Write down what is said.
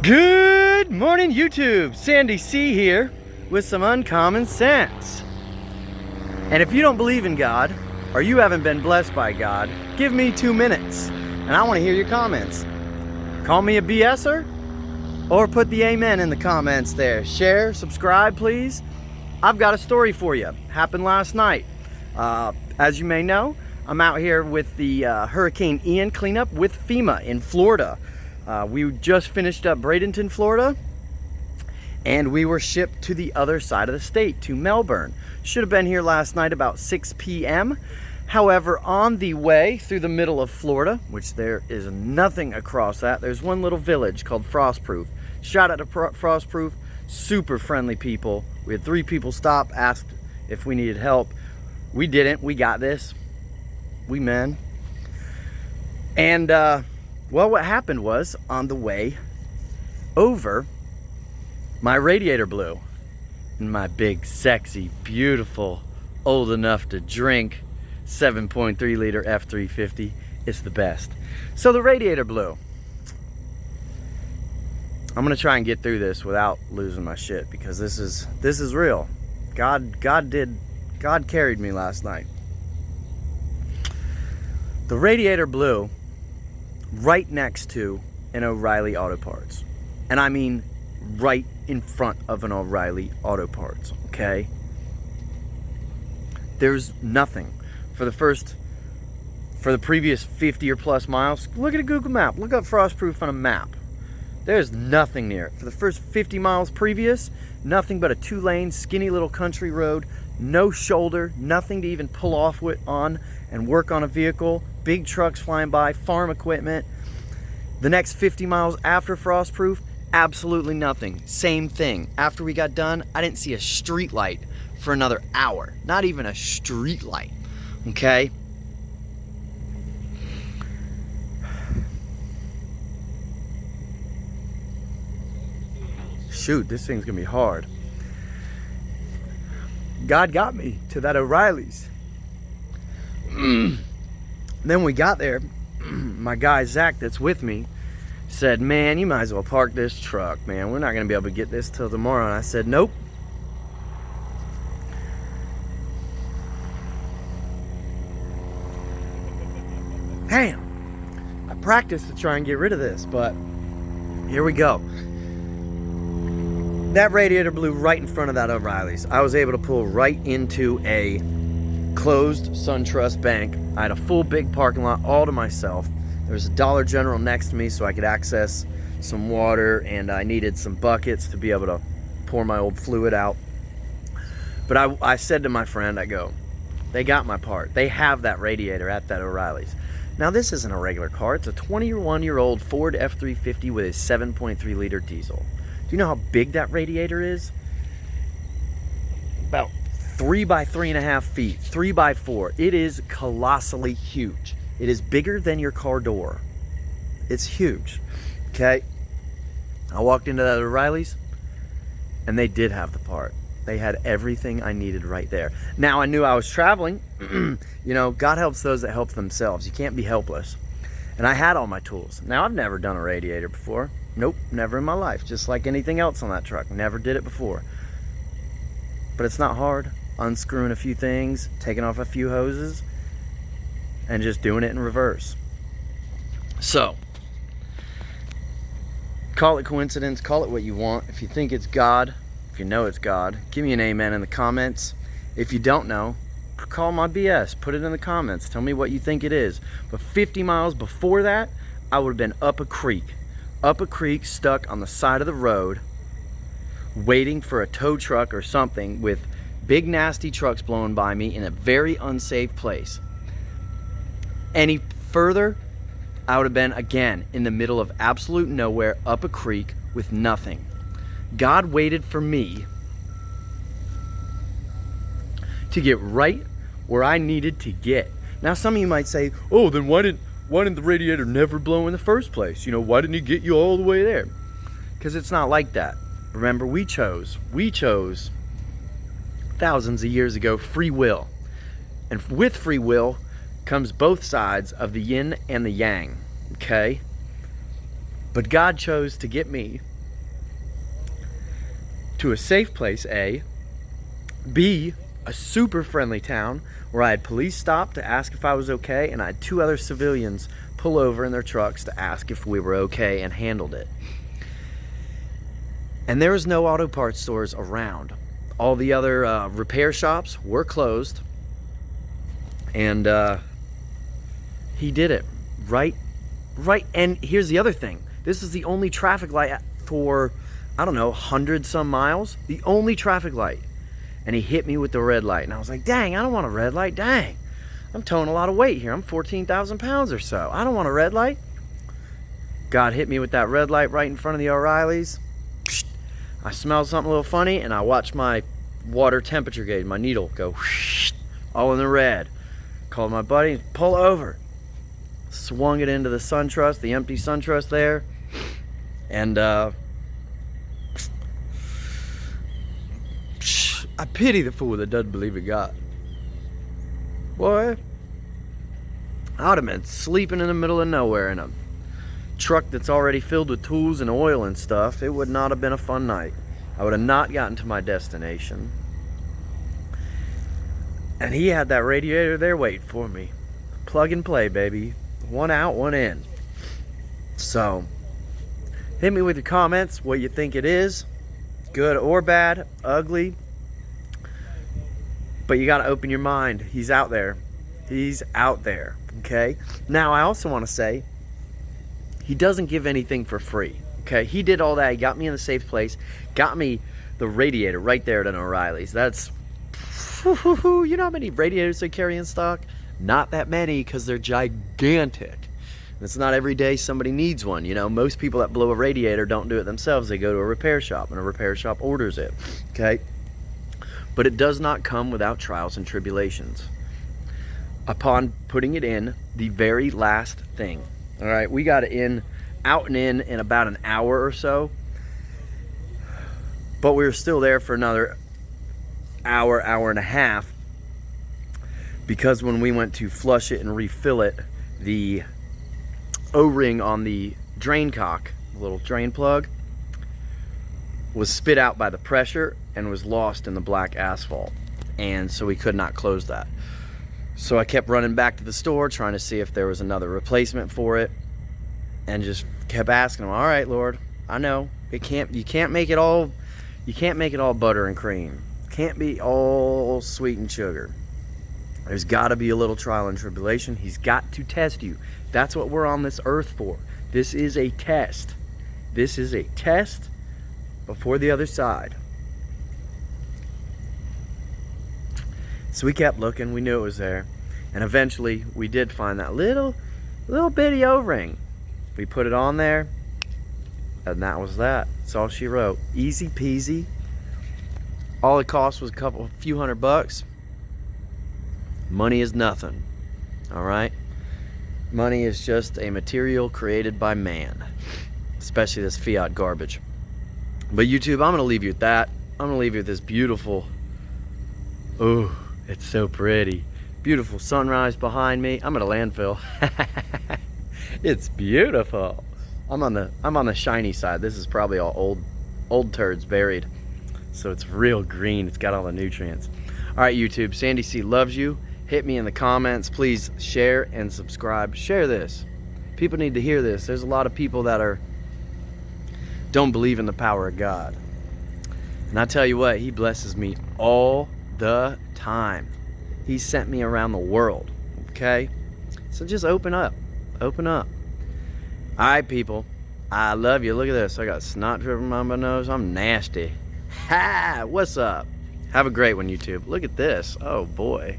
Good morning, YouTube. Sandy C here with some uncommon sense. And if you don't believe in God, or you haven't been blessed by God, give me 2 minutes, and I want to hear your comments. Call me a BSer, or put the amen in the comments there. Share, subscribe, please. I've got a story for you. Happened last night. As you may know, I'm out here with the Hurricane Ian cleanup with FEMA in Florida. We just finished up Bradenton, Florida, and we were shipped to the other side of the state, to Melbourne. Should have been here last night about 6 p.m. However, on the way through the middle of Florida, which there is nothing across that, there's one little village called Frostproof. Shout out to Frostproof, super friendly people. We had 3 people stop, asked if we needed help. We didn't, we got this. We men. And, well, what happened was, on the way over, my radiator blew. And my big, sexy, beautiful, old enough to drink 7.3 liter F350 is the best. So the radiator blew. I'm gonna try and get through this without losing my shit, because this is real. God carried me last night. The radiator blew right next to an O'Reilly Auto Parts. And I mean right in front of an O'Reilly Auto Parts, okay? There's nothing. For the previous 50 or plus miles, look at a Google map, look up Frostproof on a map. There's nothing near it. For the first 50 miles previous, nothing but a 2-lane, skinny little country road, no shoulder, nothing to even pull off on and work on a vehicle, big trucks flying by, farm equipment. The next 50 miles after Frostproof, absolutely nothing. Same thing. After we got done, I didn't see a street light for another hour. Not even a street light. Okay? Shoot, this thing's gonna be hard. God got me to that O'Reilly's. Then we got there, my guy Zach that's with me said, man, you might as well park this truck, man. We're not gonna be able to get this till tomorrow. And I said, nope. Damn. I practiced to try and get rid of this, but here we go. That radiator blew right in front of that O'Reilly's. I was able to pull right into a closed SunTrust bank. I had a full big parking lot all to myself. There was a Dollar General next to me so I could access some water, and I needed some buckets to be able to pour my old fluid out. But I said to my friend, I go, they got my part. They have that radiator at that O'Reilly's. Now this isn't a regular car. It's a 21-year-old Ford F350 with a 7.3 liter diesel. Do you know how big that radiator is? About 3 by 3.5 feet, 3 by 4. It is colossally huge. It is bigger than your car door. It's huge, okay? I walked into that O'Reilly's, and they did have the part. They had everything I needed right there. Now, I knew I was traveling. You know, God helps those that help themselves. You can't be helpless. And I had all my tools. Now, I've never done a radiator before. Nope, never in my life. Just like anything else on that truck. Never did it before. But it's not hard. Unscrewing a few things, taking off a few hoses, and just doing it in reverse. So, call it coincidence, call it what you want. If you think it's God, if you know it's God, give me an amen in the comments. If you don't know, call my BS, put it in the comments, tell me what you think it is. But 50 miles before that, I would have been up a creek, stuck on the side of the road, waiting for a tow truck or something, with big nasty trucks blowing by me in a very unsafe place. Any further, I would have been again in the middle of absolute nowhere, up a creek with nothing. God waited for me to get right where I needed to get. Now some of you might say, oh, then why didn't the radiator never blow in the first place? You know, why didn't he get you all the way there? Because it's not like that. Remember, we chose thousands of years ago free will. And with free will comes both sides of the yin and the yang, okay? But God chose to get me to a safe place, A. B, a super friendly town where I had police stop to ask if I was okay, and I had 2 other civilians pull over in their trucks to ask if we were okay, and handled it. And there was no auto parts stores around. All the other repair shops were closed. And he did it right. And here's the other thing. This is the only traffic light for, I don't know, 100 some miles. The only traffic light. And he hit me with the red light. And I was like, dang, I don't want a red light. Dang, I'm towing a lot of weight here. I'm 14,000 pounds or so. I don't want a red light. God hit me with that red light right in front of the O'Reillys. I smelled something a little funny, and I watched my water temperature gauge, my needle, go all in the red. Called my buddy, pull over. Swung it into the SunTrust, the empty SunTrust there. And I pity the fool that doesn't believe in God. Boy, I would have been sleeping in the middle of nowhere in a truck that's already filled with tools and oil and stuff. It would not have been a fun night. I would have not gotten to my destination. And he had that radiator there waiting for me. Plug and play, baby. One out, one in. So, hit me with your comments, what you think it is. Good or bad, ugly. But you gotta open your mind. He's out there. He's out there, okay? Now, I also want to say, he doesn't give anything for free, okay? He did all that. He got me in a safe place, got me the radiator right there at an O'Reilly's. That's, you know how many radiators they carry in stock? Not that many, because they're gigantic. It's not every day somebody needs one, you know? Most people that blow a radiator don't do it themselves. They go to a repair shop, and a repair shop orders it, okay? But it does not come without trials and tribulations. Upon putting it in, the very last thing, all right, we got it out and in about an hour or so. But we were still there for another hour, hour and a half. Because when we went to flush it and refill it, the O-ring on the drain cock, the little drain plug, was spit out by the pressure and was lost in the black asphalt. And so we could not close that. So I kept running back to the store trying to see if there was another replacement for it, and just kept asking him, all right, Lord, I know you can't make it all butter and cream. Can't be all sweet and sugar. There's got to be a little trial and tribulation. He's got to test you. That's what we're on this earth for. This is a test. This is a test before the other side. So we kept looking. We knew it was there. And eventually we did find that little bitty O-ring. We put it on there, and that was that. That's all she wrote. Easy peasy. All it cost was a few $100. Money is nothing. All right? Money is just a material created by man, especially this fiat garbage. But YouTube, I'm going to leave you with that. I'm going to leave you with this beautiful, oh, it's so pretty. Beautiful sunrise behind me. I'm at a landfill. It's beautiful. I'm on the shiny side. This is probably all old turds buried. So it's real green. It's got all the nutrients. All right, YouTube, Sandy C loves you. Hit me in the comments. Please share and subscribe. Share this. People need to hear this. There's a lot of people that don't believe in the power of God. And I tell you what, he blesses me all the time. He sent me around the world. Okay? So just open up. Open up. All right, people. I love you. Look at this. I got snot dripping on my nose. I'm nasty. Ha! What's up? Have a great one, YouTube. Look at this. Oh, boy.